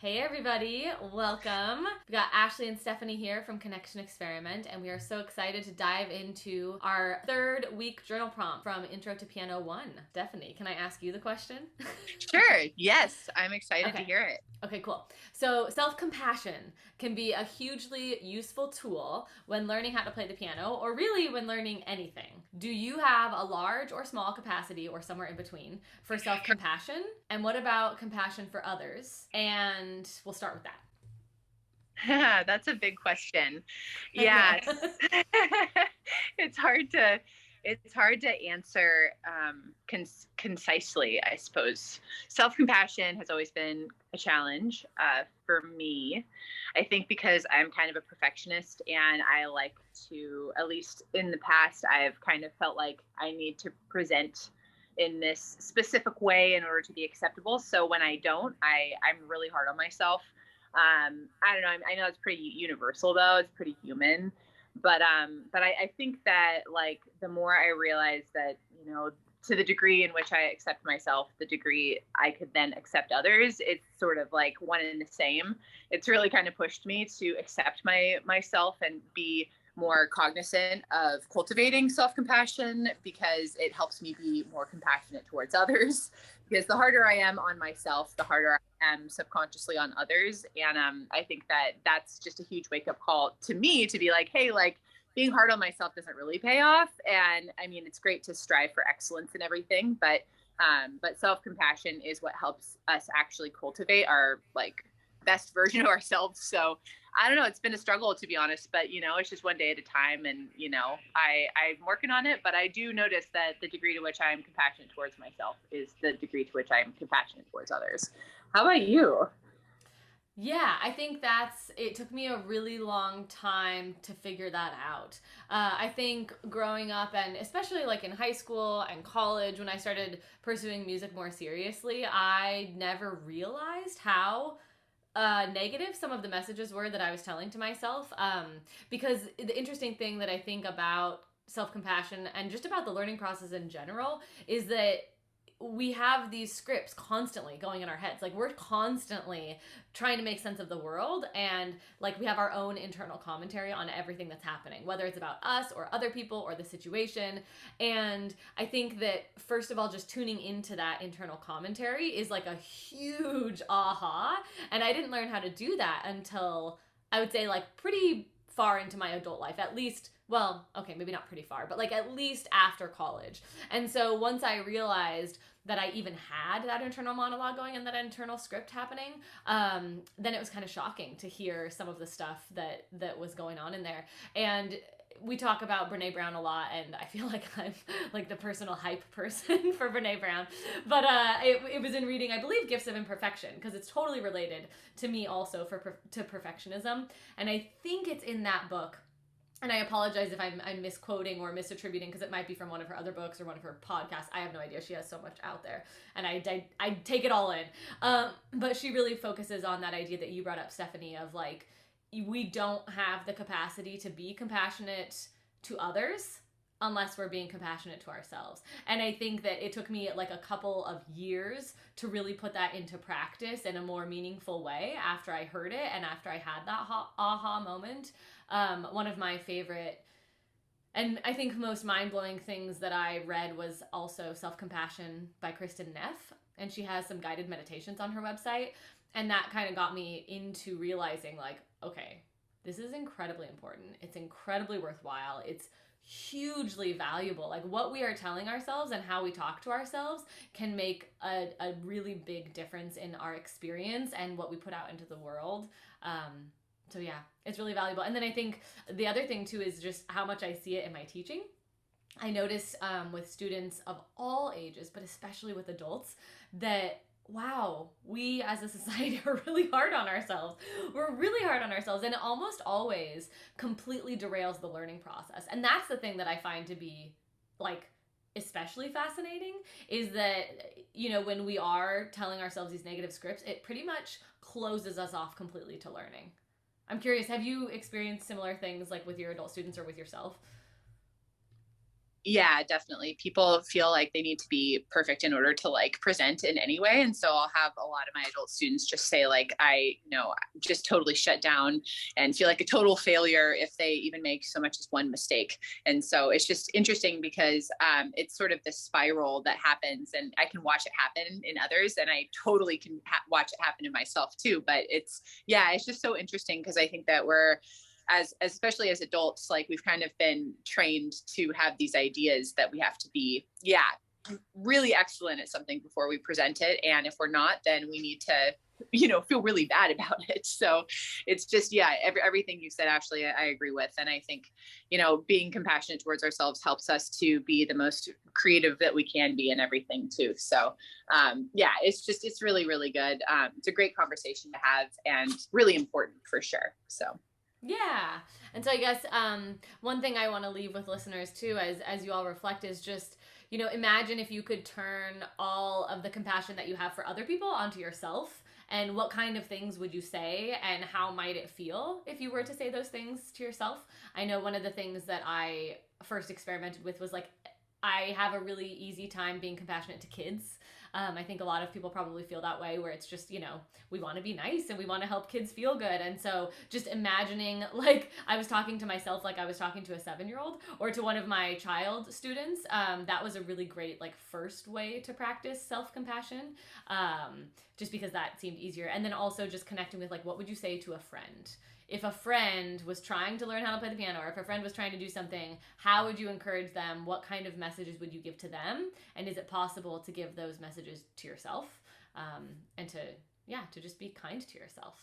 Hey everybody, welcome. We got Ashley and Stephanie here from Connection Experiment, and we are so excited to dive into our third week journal prompt from Intro to Piano 1. Stephanie, can I ask you the question? Sure. Yes, I'm excited to Okay. hear it. Okay, cool. So, self compassion can be a hugely useful tool when learning how to play the piano, or really when learning anything. Do you have a large or small capacity, or somewhere in between, for self compassion? And what about compassion for others? And we'll start with that. That's a big question. I know. Yes. It's hard to answer concisely, I suppose. Self-compassion has always been a challenge for me. I think because I'm kind of a perfectionist and I like to, at least in the past, I've kind of felt like I need to present in this specific way in order to be acceptable. So when I don't, I'm really hard on myself. I don't know. I know it's pretty universal though. It's pretty human, but I think that like the more I realize that to the degree in which I accept myself, the degree I could then accept others, it's sort of like one and the same. It's really kind of pushed me to accept myself and be more cognizant of cultivating self-compassion because it helps me be more compassionate towards others because the harder I am on myself, the harder I am subconsciously on others. And I think that that's just a huge wake up call to me to be like, hey, like being hard on myself doesn't really pay off. And I mean, it's great to strive for excellence and everything, but self compassion is what helps us actually cultivate our like best version of ourselves. So I don't know. It's been a struggle to be honest, but it's just one day at a time, and I'm working on it. But I do notice that the degree to which I am compassionate towards myself is the degree to which I am compassionate towards others. How about you? Yeah, I think it took me a really long time to figure that out. I think growing up and especially like in high school and college when I started pursuing music more seriously, I never realized how negative some of the messages were that I was telling to myself. Because the interesting thing that I think about self compassion and just about the learning process in general is that we have these scripts constantly going in our heads. Like we're constantly trying to make sense of the world, and like we have our own internal commentary on everything that's happening, whether it's about us or other people or the situation. And I think that first of all, just tuning into that internal commentary is like a huge aha. And I didn't learn how to do that until I would say like pretty far into my adult life, at least. Well, okay, maybe not pretty far, but like at least after college. And so once I realized that I even had that internal monologue going and that internal script happening, then it was kind of shocking to hear some of the stuff that was going on in there. And we talk about Brene Brown a lot, and I feel like I'm like the personal hype person for Brene Brown. But it was in reading, I believe, Gifts of Imperfection, because it's totally related to me also to perfectionism. And I think it's in that book, and I apologize if I'm misquoting or misattributing because it might be from one of her other books or one of her podcasts. I have no idea. She has so much out there, and I take it all in. But she really focuses on that idea that you brought up, Stephanie, of like we don't have the capacity to be compassionate to others unless we're being compassionate to ourselves. And I think that it took me like a couple of years to really put that into practice in a more meaningful way after I heard it and after I had that aha moment. One of my favorite and I think most mind blowing things that I read was also Self Compassion by Kristen Neff. And she has some guided meditations on her website. And that kind of got me into realizing, like, okay, this is incredibly important. It's incredibly worthwhile. It's hugely valuable. Like, what we are telling ourselves and how we talk to ourselves can make a really big difference in our experience and what we put out into the world. So yeah, it's really valuable. And then I think the other thing too is just how much I see it in my teaching. I notice with students of all ages, but especially with adults, that wow, we as a society are really hard on ourselves. We're really hard on ourselves, and it almost always completely derails the learning process. And that's the thing that I find to be like especially fascinating is that when we are telling ourselves these negative scripts, it pretty much closes us off completely to learning. I'm curious, have you experienced similar things like with your adult students or with yourself? Yeah, definitely. People feel like they need to be perfect in order to like present in any way. And so I'll have a lot of my adult students just say like, just totally shut down and feel like a total failure if they even make so much as one mistake. And so it's just interesting because it's sort of this spiral that happens, and I can watch it happen in others, and I totally can watch it happen in myself too. But it's just so interesting because I think that we're, as especially as adults, like we've kind of been trained to have these ideas that we have to be, really excellent at something before we present it, and if we're not, then we need to feel really bad about it. So it's just, everything you said, Ashley, I agree with. And I think being compassionate towards ourselves helps us to be the most creative that we can be in everything too. So it's really, really good. It's a great conversation to have and really important for sure. So Yeah. And so I guess one thing I want to leave with listeners too, as you all reflect, is just, imagine if you could turn all of the compassion that you have for other people onto yourself. And what kind of things would you say, and how might it feel if you were to say those things to yourself? I know one of the things that I first experimented with was like, I have a really easy time being compassionate to kids. I think a lot of people probably feel that way, where it's just, we want to be nice and we want to help kids feel good. And so just imagining, like, I was talking to myself like I was talking to a 7-year-old or to one of my child students. That was a really great, like, first way to practice self compassion, just because that seemed easier. And then also just connecting with, like, what would you say to a friend? If a friend was trying to learn how to play the piano, or if a friend was trying to do something, how would you encourage them? What kind of messages would you give to them? And is it possible to give those messages to yourself? And to just be kind to yourself.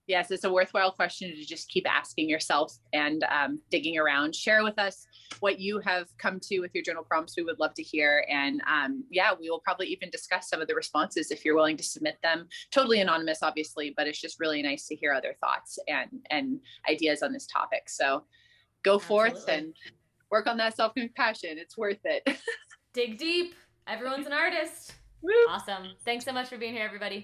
yes, it's a worthwhile question to just keep asking yourself and digging around. Share with us what you have come to with your journal prompts. We would love to hear. And we will probably even discuss some of the responses if you're willing to submit them. Totally anonymous, obviously, but it's just really nice to hear other thoughts and ideas on this topic. So go forth and work on that self-compassion. It's worth it. Dig deep. Everyone's an artist. Awesome. Thanks so much for being here, everybody.